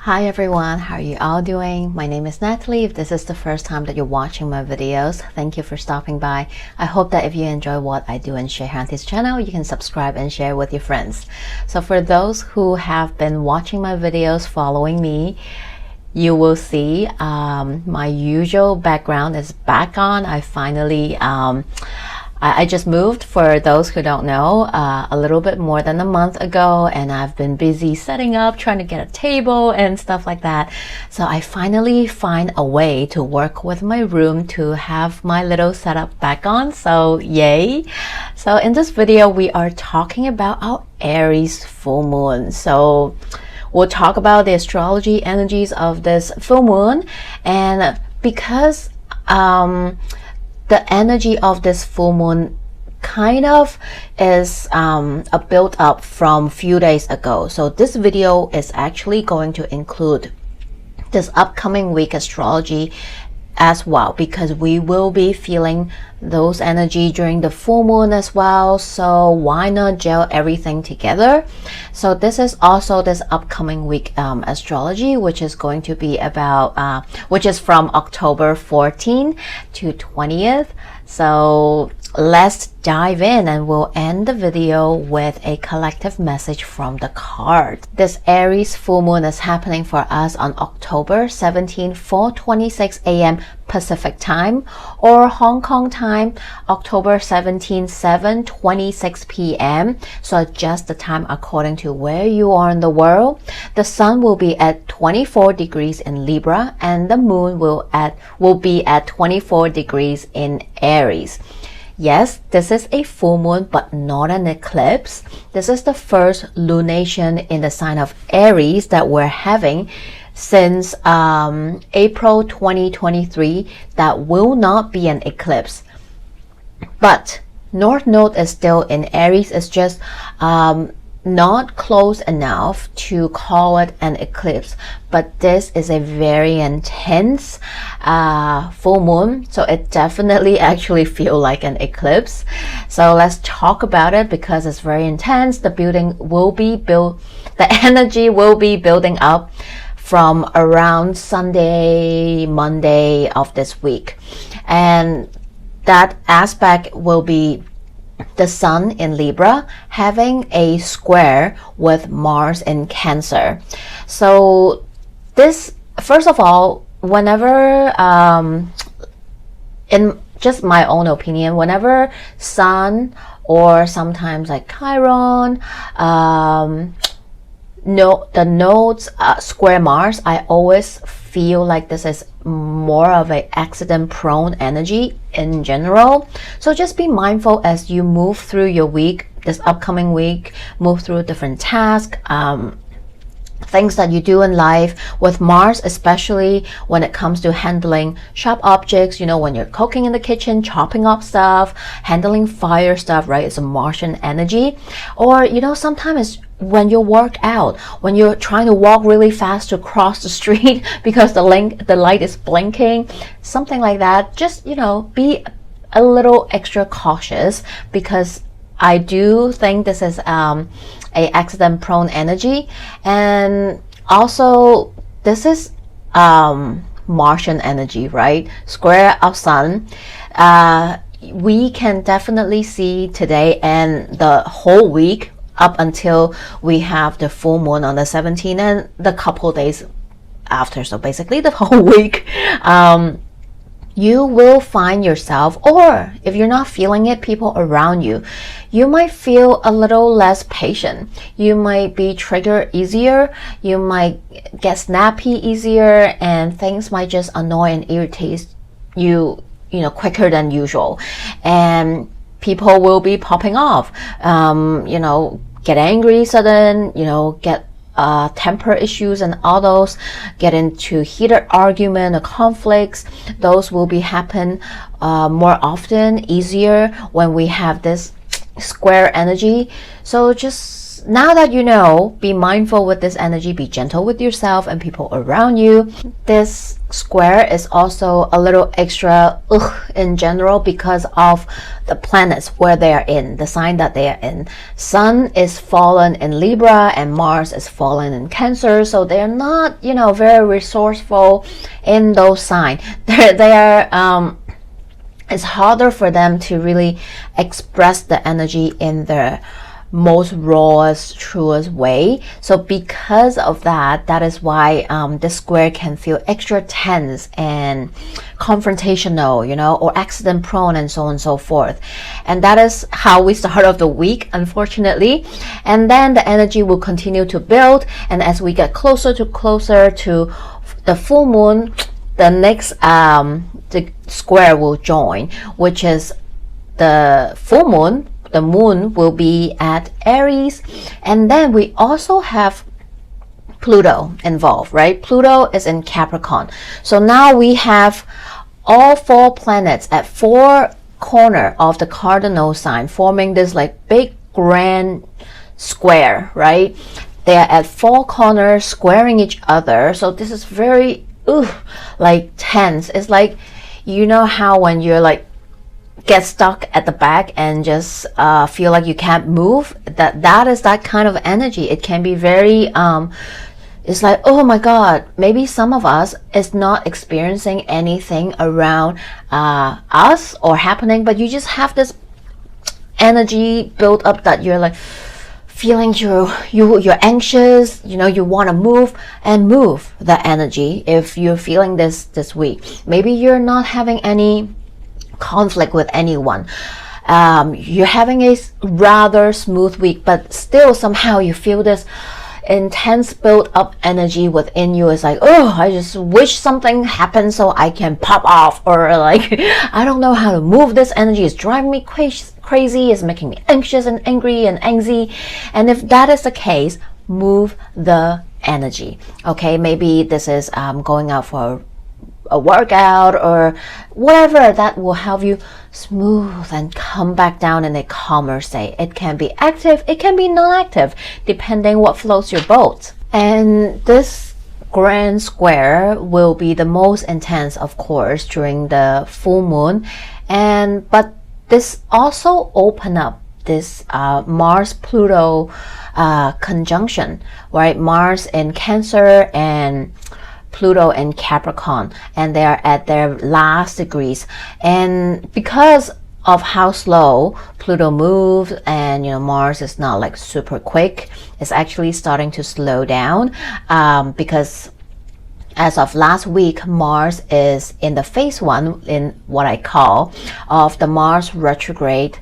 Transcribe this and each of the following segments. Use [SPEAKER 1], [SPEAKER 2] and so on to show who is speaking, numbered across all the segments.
[SPEAKER 1] Hi everyone, how are you all doing? My name is Natalie. If this is the first time that you're watching my videos, thank you for stopping by. I hope that if you enjoy what I do and share on this channel, you can subscribe and share with your friends. So for those who have been watching my videos, following me, you will see my usual background is back on. I finally I just moved, for those who don't know, a little bit more than a month ago, and I've been busy setting up, trying to get a table and stuff like that. So I finally find a way to work with my room to have my little setup back on, so yay. So in this video, we are talking about our Aries full moon. So we'll talk about the astrology energies of this full moon, and because the energy of this full moon kind of is a build up from few days ago. So this video is actually going to include this upcoming week astrology as well, because we will be feeling those energy during the full moon as well. So why not gel everything together? So this is also this upcoming week astrology, which is going to be about which is from October 14th to 20th. So let's dive in, and we'll end the video with a collective message from the card. This Aries full moon is happening for us on October 17, 4:26 a.m. Pacific time, or Hong Kong time, October 17, 7:26 p.m. So adjust the time according to where you are in the world. The sun will be at 24 degrees in Libra, and the moon will be at 24 degrees in Aries. Yes, this is a full moon, but not an eclipse. This is the first lunation in the sign of Aries that we're having since April 2023 that will not be an eclipse. But North Node is still in Aries. It's just not close enough to call it an eclipse, but this is a very intense full moon, so it definitely actually feel like an eclipse. So let's talk about it, because it's very intense. The energy will be building up from around Sunday, Monday of this week, and that aspect will be the sun in Libra having a square with Mars in Cancer. So this, first of all, whenever in just my own opinion, whenever sun or sometimes like Chiron, the nodes square Mars, I always feel like this is more of a accident prone energy in general. So just be mindful as you move through your week, this upcoming week, move through different tasks, things that you do in life with Mars, especially when it comes to handling sharp objects, when you're cooking in the kitchen, chopping up stuff, handling fire stuff, right? It's a Martian energy. Or, sometimes it's when you work out, when you're trying to walk really fast to cross the street because the light is blinking, something like that. Just, be a little extra cautious, because I do think this is a accident prone energy. And also this is Martian energy, right? Square of sun. We can definitely see today and the whole week up until we have the full moon on the 17th and the couple days after. So basically the whole week, you will find yourself, or if you're not feeling it, people around you, you might feel a little less patient. You might be triggered easier. You might get snappy easier, and things might just annoy and irritate you, quicker than usual. And people will be popping off, get angry sudden, get temper issues and all those, get into heated argument or conflicts. Those will be happen more often, easier when we have this square energy. So just now that you know, be mindful with this energy, be gentle with yourself and people around you. This square is also a little extra in general because of the planets where they are in, the sign that they are in. Sun is fallen in Libra and Mars is fallen in Cancer, so they're not, you know, very resourceful in those signs. It's harder for them to really express the energy in their most rawest, truest way. So because of that, that is why the square can feel extra tense and confrontational, you know, or accident prone and so on and so forth. And that is how we start off the week, unfortunately. And then the energy will continue to build, and as we get closer to the full moon, the next the square will join, which is the full moon. The moon will be at Aries, and then we also have Pluto involved, right? Pluto is in Capricorn. So now we have all 4 planets at 4 corners of the cardinal sign, forming this like big grand square, right? They are at 4 corners squaring each other. So this is very like tense. It's like, you know how when you're like get stuck at the back and just feel like you can't move, that is that kind of energy. It can be very it's like, oh my god, maybe some of us is not experiencing anything around us or happening, but you just have this energy built up that you're like feeling you're anxious, you know, you want to move the energy. If you're feeling this week, maybe you're not having any conflict with anyone, you're having a rather smooth week, but still somehow you feel this intense built up energy within you. It's like, oh, I just wish something happened so I can pop off, or like I don't know how to move. This energy is driving me crazy, is making me anxious and angry and angsty. And if that is the case, move the energy. Okay, maybe this is going out for a workout or whatever that will help you smooth and come back down in a calmer state. It can be active, it can be non-active, depending what floats your boat. And this grand square will be the most intense, of course, during the full moon. But this also open up this Mars-Pluto conjunction, right? Mars in Cancer and Pluto in Capricorn, and they are at their last degrees. And because of how slow Pluto moves, and you know, Mars is not like super quick, it's actually starting to slow down, because as of last week, Mars is in the phase 1 in what I call of the Mars retrograde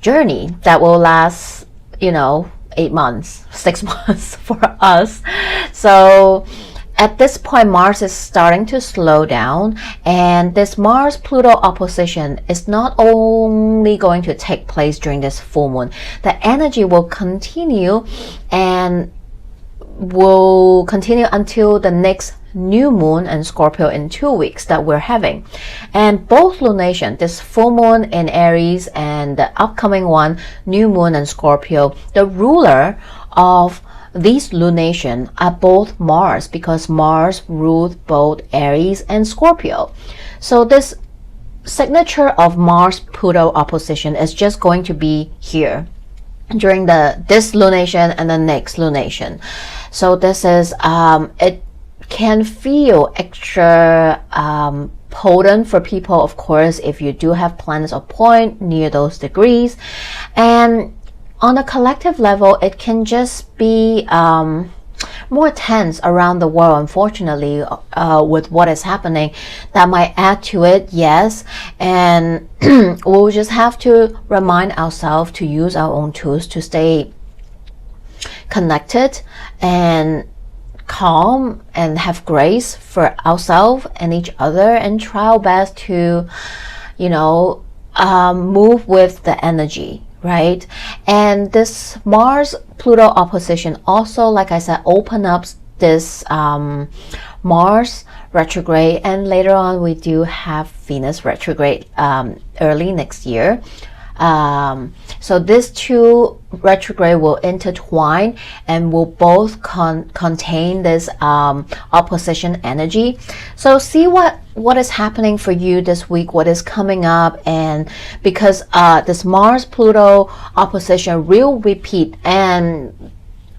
[SPEAKER 1] journey that will last, you know, 8 months, 6 months for us. So at this point, Mars is starting to slow down, and this Mars-Pluto opposition is not only going to take place during this full moon. The energy will continue and will continue until the next new moon in Scorpio in 2 weeks that we're having. And both lunation, this full moon in Aries and the upcoming one, new moon in Scorpio, the ruler of these lunation are both Mars, because Mars ruled both Aries and Scorpio. So this signature of Mars-Pluto opposition is just going to be here during this lunation and the next lunation. So this is it can feel extra potent for people, of course, if you do have planets or point near those degrees. And on a collective level, it can just be more tense around the world, unfortunately, with what is happening. That might add to it, yes. And we'll just have to remind ourselves to use our own tools to stay connected and calm and have grace for ourselves and each other, and try our best to, you know, move with the energy, right? And this Mars-Pluto opposition also, like I said, open up this Mars retrograde, and later on we do have Venus retrograde early next year. So these two retrograde will intertwine and will both contain this opposition energy. So see what is happening for you this week, what is coming up, and because this Mars-Pluto opposition will repeat, and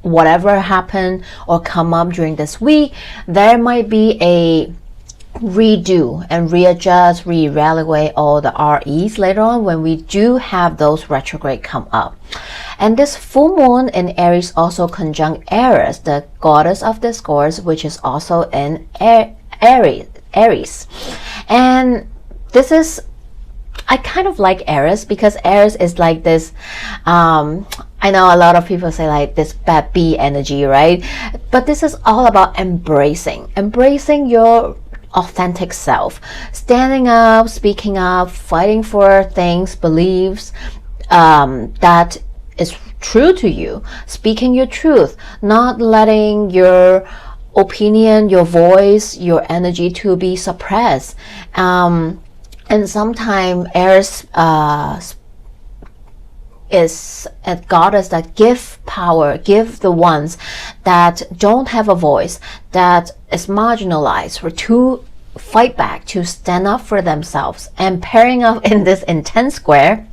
[SPEAKER 1] whatever happened or come up during this week, there might be a redo and readjust, reevaluate all the REs later on when we do have those retrograde come up. And this full moon in Aries also conjunct Aries, the goddess of discourse, which is also in Aries. And this is, I kind of like Aries because Aries is like this, I know a lot of people say like this bad bee energy, right? But this is all about embracing your authentic self, standing up, speaking up, fighting for things, beliefs that is true to you, speaking your truth, not letting your opinion, your voice, your energy to be suppressed. And sometimes Aries is a goddess that give power, give the ones that don't have a voice, that is marginalized, or to fight back, to stand up for themselves. And pairing up in this intense square,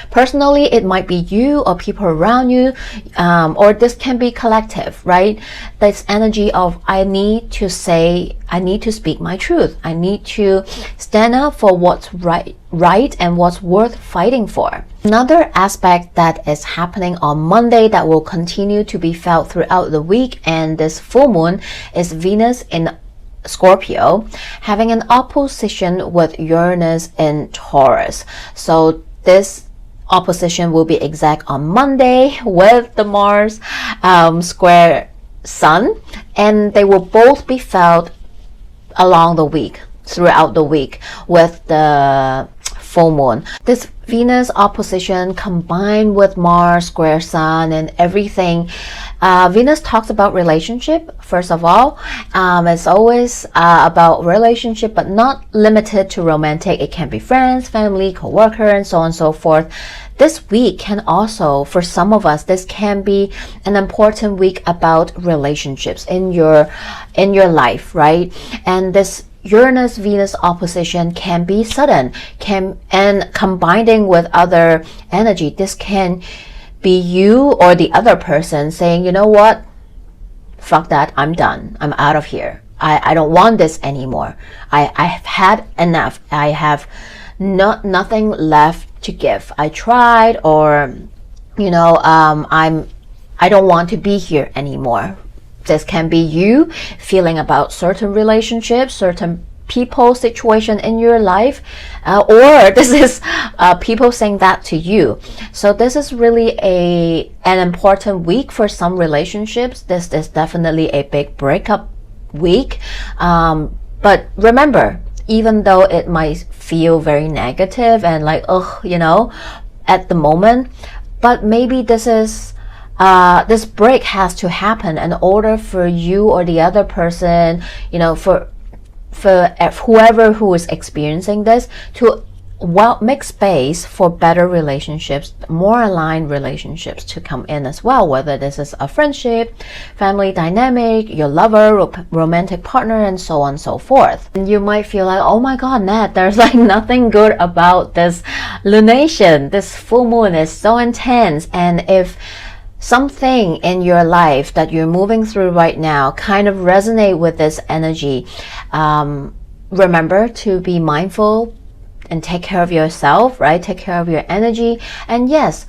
[SPEAKER 1] personally, it might be you or people around you, or this can be collective, right? This energy of I need to speak my truth. I need to stand up for what's right and what's worth fighting for. Another aspect that is happening on Monday that will continue to be felt throughout the week and this full moon is Venus in Scorpio having an opposition with Uranus in Taurus. So this opposition will be exact on Monday with the Mars square Sun, and they will both be felt along the week, throughout the week with the full moon. This Venus opposition combined with Mars square Sun and everything. Venus talks about relationship, first of all. It's always about relationship, but not limited to romantic. It can be friends, family, co-worker, and so on and so forth. This week can also, for some of us, this can be an important week about relationships in your life, right? And this Uranus-Venus opposition can be sudden, and combining with other energy. This can be you or the other person saying, you know what, fuck that, I'm done, I'm out of here. I don't want this anymore. I've had enough. I have nothing left to give. I tried, or I don't want to be here anymore. This can be you feeling about certain relationships, certain people, situation in your life, or this is people saying that to you. So this is really an important week for some relationships. This is definitely a big breakup week. But remember, even though it might feel very negative and like, at the moment, but maybe this is this break has to happen in order for you or the other person, for whoever who is experiencing this to make space for better relationships, more aligned relationships to come in as well, whether this is a friendship, family dynamic, your lover, romantic partner, and so on and so forth. And you might feel like, oh my god, Nat, there's like nothing good about this lunation. This full moon is so intense, and if something in your life that you're moving through right now kind of resonate with this energy, remember to be mindful and take care of yourself, right? Take care of your energy. And yes,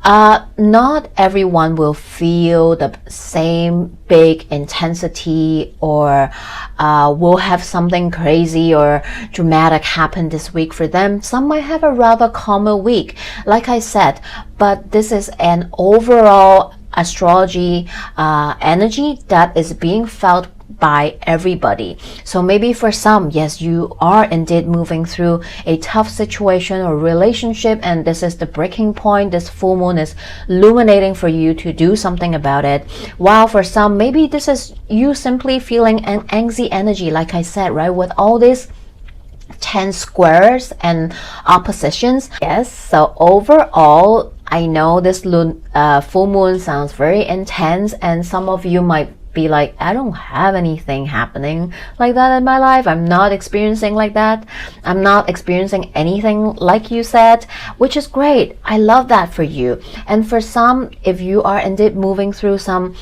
[SPEAKER 1] not everyone will feel the same big intensity or will have something crazy or dramatic happen this week for them. Some might have a rather calmer week, like I said, but this is an overall astrology energy that is being felt by everybody. So maybe for some, yes, you are indeed moving through a tough situation or relationship, and this is the breaking point. This full moon is illuminating for you to do something about it. While for some, maybe this is you simply feeling an anxiety energy, like I said, right? With all this 10 squares and oppositions. Yes, so overall, I know this full moon sounds very intense, and some of you might be like, I don't have anything happening like that in my life. I'm not experiencing like that. I'm not experiencing anything like you said, which is great. I love that for you. And for some, if you are indeed moving through some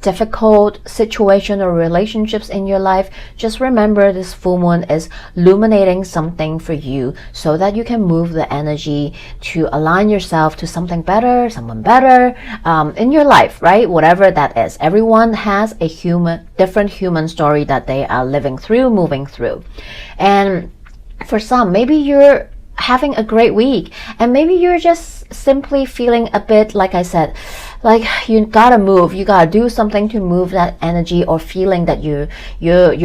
[SPEAKER 1] difficult situation or relationships in your life, just remember this full moon is illuminating something for you so that you can move the energy to align yourself to something better, someone better in your life, right? Whatever that is. Everyone has a different human story that they are living through, moving through. And for some, maybe you're having a great week, and maybe you're just simply feeling a bit, like I said, like you gotta move, you gotta do something to move that energy or feeling that you're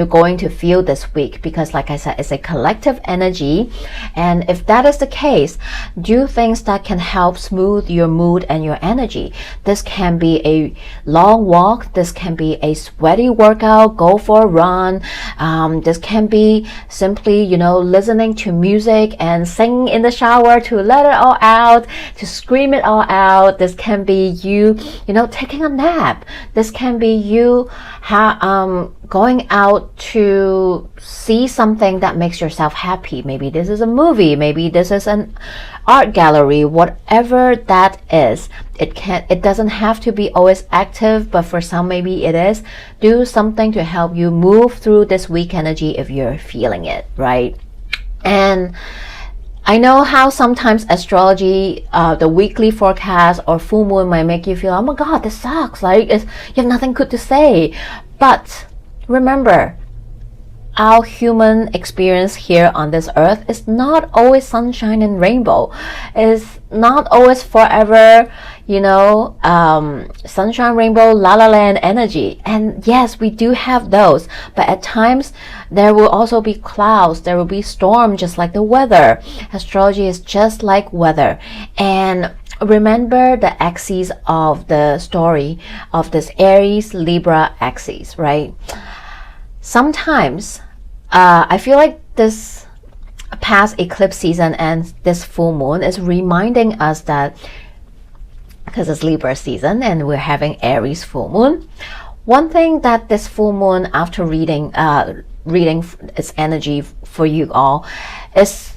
[SPEAKER 1] going to feel this week, because like I said, it's a collective energy. And if that is the case, do things that can help smooth your mood and your energy. This can be a long walk, this can be a sweaty workout, go for a run, this can be simply, you know, listening to music and singing in the shower to let it all out, to scream it all out. This can be you know, taking a nap. This can be you going out to see something that makes yourself happy. Maybe this is a movie, maybe this is an art gallery, whatever that is. It doesn't have to be always active, but for some maybe it is. Do something to help you move through this week energy if you're feeling it, right? And I know how sometimes astrology, the weekly forecast or full moon might make you feel, oh my God, this sucks. Like you have nothing good to say. But remember, our human experience here on this earth is not always sunshine and rainbow. It's not always forever, you know, sunshine, rainbow, la la land energy. And yes, we do have those, but at times there will also be clouds, there will be storm, just like the weather. Astrology is just like weather. And remember the axes of the story of this Aries Libra axis, right? Sometimes I feel like this past eclipse season and this full moon is reminding us that, because it's Libra season and we're having Aries full moon, one thing that this full moon, after reading its energy for you all, is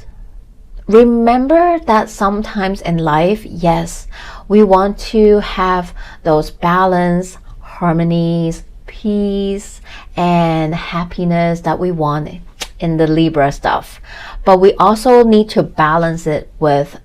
[SPEAKER 1] remember that sometimes in life, yes, we want to have those balance, harmonies, peace and happiness that we want in the Libra stuff, but we also need to balance it with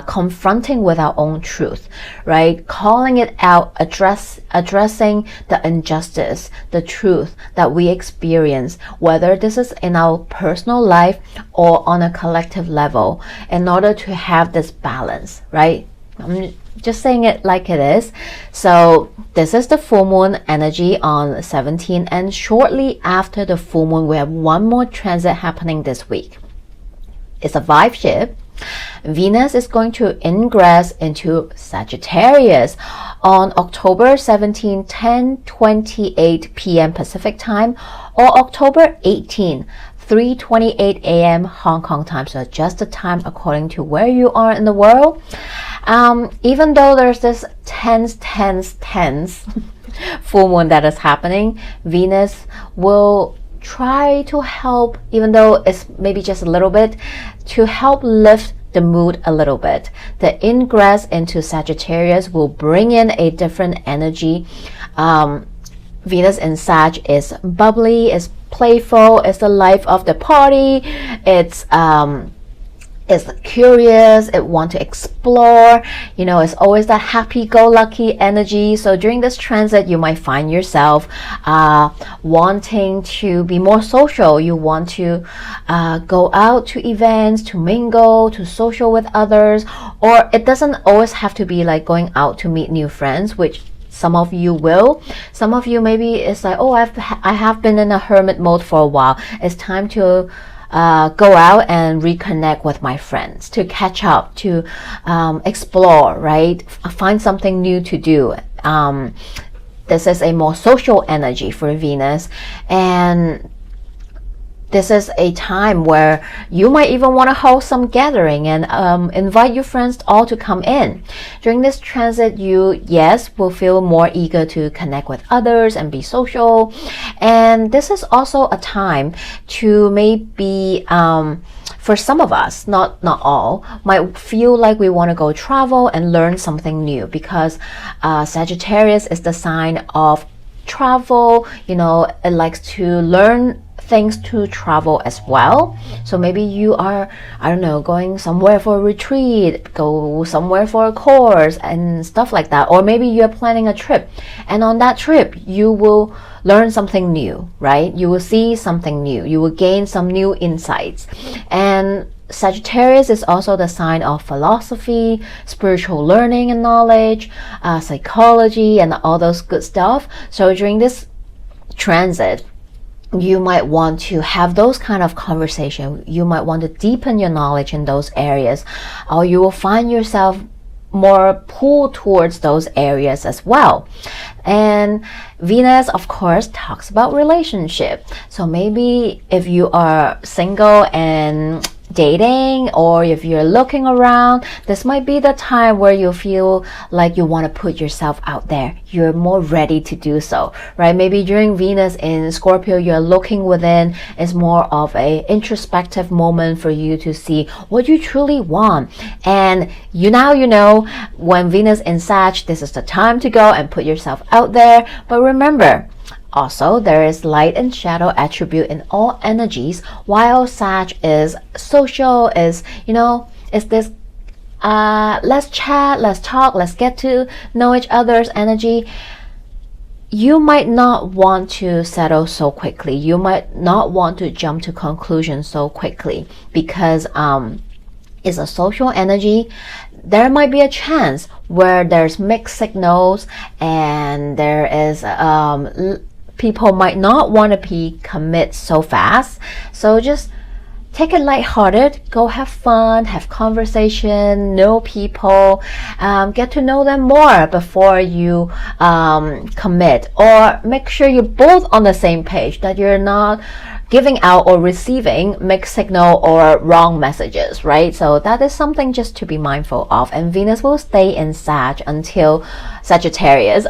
[SPEAKER 1] confronting with our own truth, right? Calling it out, addressing the injustice, the truth that we experience, whether this is in our personal life or on a collective level, in order to have this balance, right? I'm just saying it like it is. So this is the full moon energy on 17, and shortly after the full moon we have one more transit happening this week. It's a vibe shift. Venus is going to ingress into Sagittarius on October 17, 10:28 p.m. Pacific time, or October 18, 3:28 a.m. Hong Kong time. So adjust the time according to where you are in the world. Even though there's this tense full moon that is happening, Venus will try to help, even though it's maybe just a little bit, to help lift the mood a little bit. The ingress into Sagittarius will bring in a different energy. Venus in Sag is bubbly, is playful, it's the life of the party, it's curious, it wants to explore, you know, it's always that happy-go-lucky energy. So during this transit you might find yourself wanting to be more social. You want to go out to events, to mingle, to social with others, or it doesn't always have to be like going out to meet new friends, which some of you will. Some of you maybe it's like, oh, I have been in a hermit mode for a while. It's time to go out and reconnect with my friends, to catch up, to explore, right? Find something new to do. This is a more social energy for Venus, and this is a time where you might even want to host some gathering and invite your friends all to come in. During this transit, you, yes, will feel more eager to connect with others and be social. And this is also a time to maybe, for some of us, not all, might feel like we want to go travel and learn something new, because Sagittarius is the sign of travel. You know, it likes to learn things to travel as well. So maybe you are, I don't know, going somewhere for a retreat, go somewhere for a course and stuff like that. Or maybe you're planning a trip, and on that trip you will learn something new, right? You will see something new, you will gain some new insights. And Sagittarius is also the sign of philosophy, spiritual learning and knowledge, psychology and all those good stuff. So during this transit, you might want to have those kind of conversation. You might want to deepen your knowledge in those areas, or you will find yourself more pulled towards those areas as well. And Venus, of course, talks about relationship. So maybe if you are single and dating, or if you're looking around, this might be the time where you feel like you want to put yourself out there. You're more ready to do so, right? Maybe during Venus in Scorpio, you're looking within. It's more of a introspective moment for you to see what you truly want. And you know, when Venus in Sag, this is the time to go and put yourself out there. But remember, also, there is light and shadow attribute in all energies, while Sag is social, is, you know, is this let's chat, let's talk, let's get to know each other's energy. You might not want to settle so quickly. You might not want to jump to conclusions so quickly, because it's a social energy. There might be a chance where there's mixed signals, and there is people might not want to commit so fast. So just take it lighthearted, go have fun, have conversation, know people, get to know them more before you commit, or make sure you're both on the same page, that you're not giving out or receiving mixed signal or wrong messages, right? So that is something just to be mindful of. And Venus will stay in Sagittarius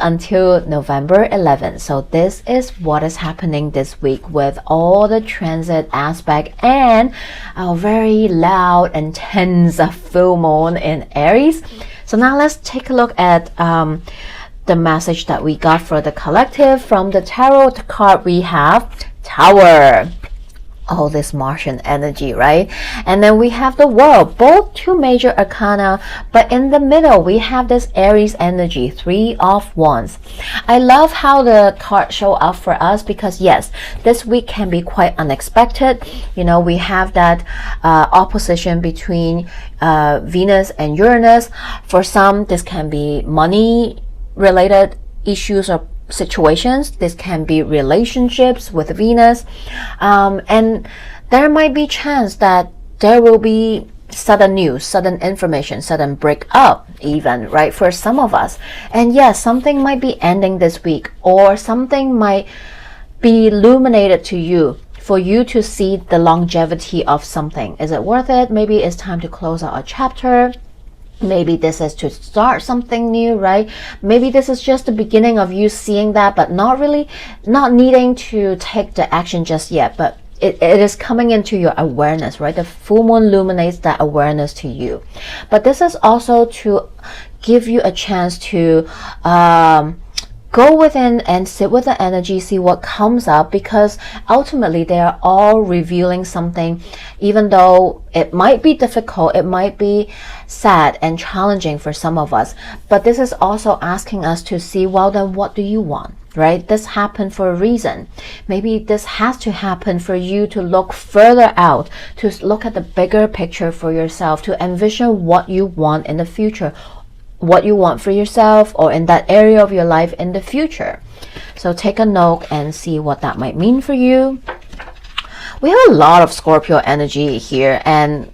[SPEAKER 1] until November 11th. So this is what is happening this week with all the transit aspect and a very loud and tense full moon in Aries. So now let's take a look at the message that we got for the collective. From the tarot card, we have Tower. All this Martian energy, right? And then we have the World, both two major arcana, but in the middle we have this Aries energy, 3 of Wands. I love how the cards show up for us, because yes, this week can be quite unexpected. You know, we have that opposition between Venus and Uranus. For some, this can be money related issues or situations. This can be relationships with Venus, and there might be chance that there will be sudden news, sudden information, sudden breakup even, right, for some of us. And yes, something might be ending this week, or something might be illuminated to you for you to see the longevity of something. Is it worth it? Maybe it's time to close out a chapter. Maybe this is to start something new, right? Maybe this is just the beginning of you seeing that, but not needing to take the action just yet, but it is coming into your awareness, right? The full moon illuminates that awareness to you. But this is also to give you a chance to go within and sit with the energy, see what comes up, because ultimately they are all revealing something. Even though it might be difficult, it might be sad and challenging for some of us, but this is also asking us to see, well, then what do you want, right? This happened for a reason. Maybe this has to happen for you to look further out, to look at the bigger picture for yourself, to envision what you want in the future, what you want for yourself or in that area of your life in the future. So take a note and see what that might mean for you. We have a lot of Scorpio energy here, and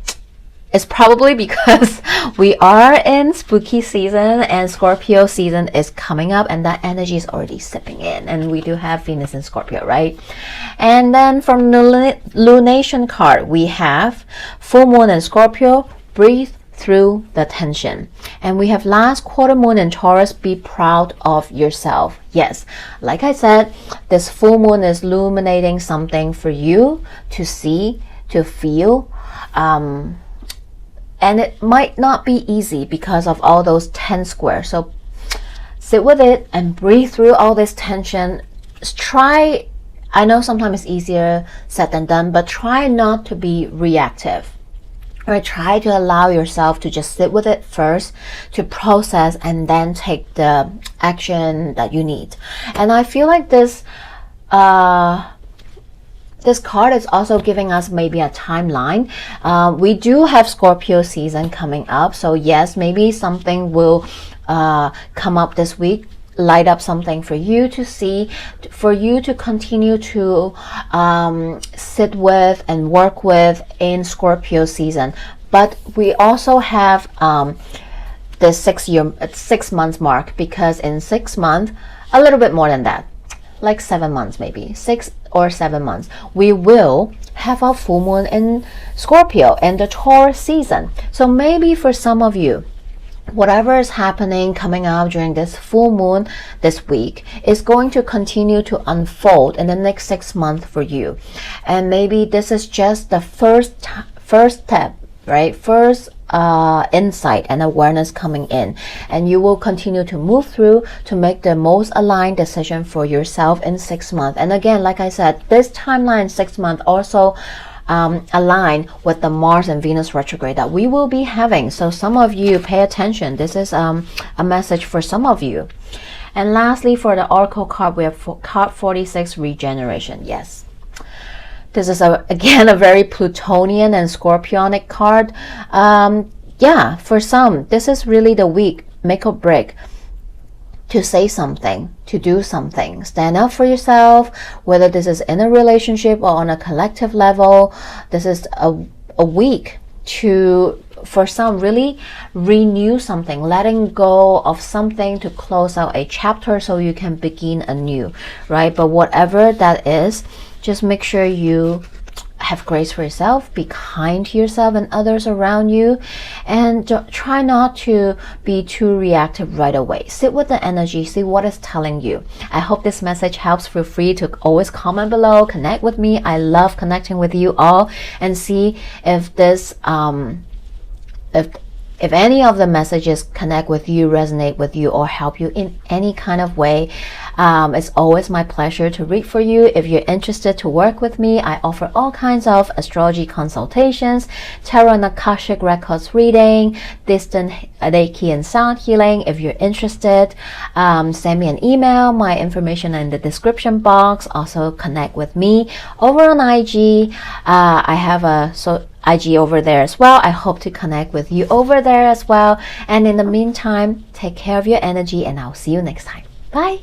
[SPEAKER 1] it's probably because we are in spooky season and Scorpio season is coming up, and that energy is already sipping in, and we do have Venus in Scorpio, right? And then from the lunation card, we have full moon in Scorpio, breathe through the tension. And we have last quarter moon in Taurus, be proud of yourself. Yes, like I said, this full moon is illuminating something for you to see, to feel, and it might not be easy because of all those 10 squares. So sit with it and breathe through all this tension. Try, I know sometimes it's easier said than done, but try not to be reactive. Right, try to allow yourself to just sit with it first, to process, and then take the action that you need. And I feel like this this card is also giving us maybe a timeline. We do have Scorpio season coming up, so yes, maybe something will come up this week, light up something for you to see, for you to continue to sit with and work with in Scorpio season. But we also have the 6 months mark, because in 6 months, a little bit more than that, like 7 months, maybe 6 or 7 months, we will have a full moon in Scorpio and the Taurus season. So maybe for some of you, whatever is happening coming up during this full moon this week is going to continue to unfold in the next 6 months for you. And maybe this is just the first step, right? First insight and awareness coming in, and you will continue to move through to make the most aligned decision for yourself in 6 months. And again, like I said, this timeline 6 months also align with the Mars and Venus retrograde that we will be having. So some of you pay attention. This is a message for some of you. And lastly, for the Oracle card, we have card 46, regeneration. Yes, this is again a very Plutonian and Scorpionic card. Yeah, for some, this is really the week, make or break, to say something, to do something, stand up for yourself, whether this is in a relationship or on a collective level. This is a week to, for some, really renew something, letting go of something to close out a chapter so you can begin anew, right? But whatever that is, just make sure you have grace for yourself, be kind to yourself and others around you, and try not to be too reactive right away. Sit with the energy, see what it's telling you. I hope this message helps. Feel free to always comment below, connect with me. I love connecting with you all, and see if this if any of the messages connect with you, resonate with you, or help you in any kind of way. It's always my pleasure to read for you. If you're interested to work with me, I offer all kinds of astrology consultations, tarot and akashic records reading, distant reiki and sound healing. If you're interested, send me an email. My information in the description box. Also connect with me over on IG. I have a IG over there as well. I hope to connect with you over there as well. And in the meantime, take care of your energy, and I'll see you next time. Bye.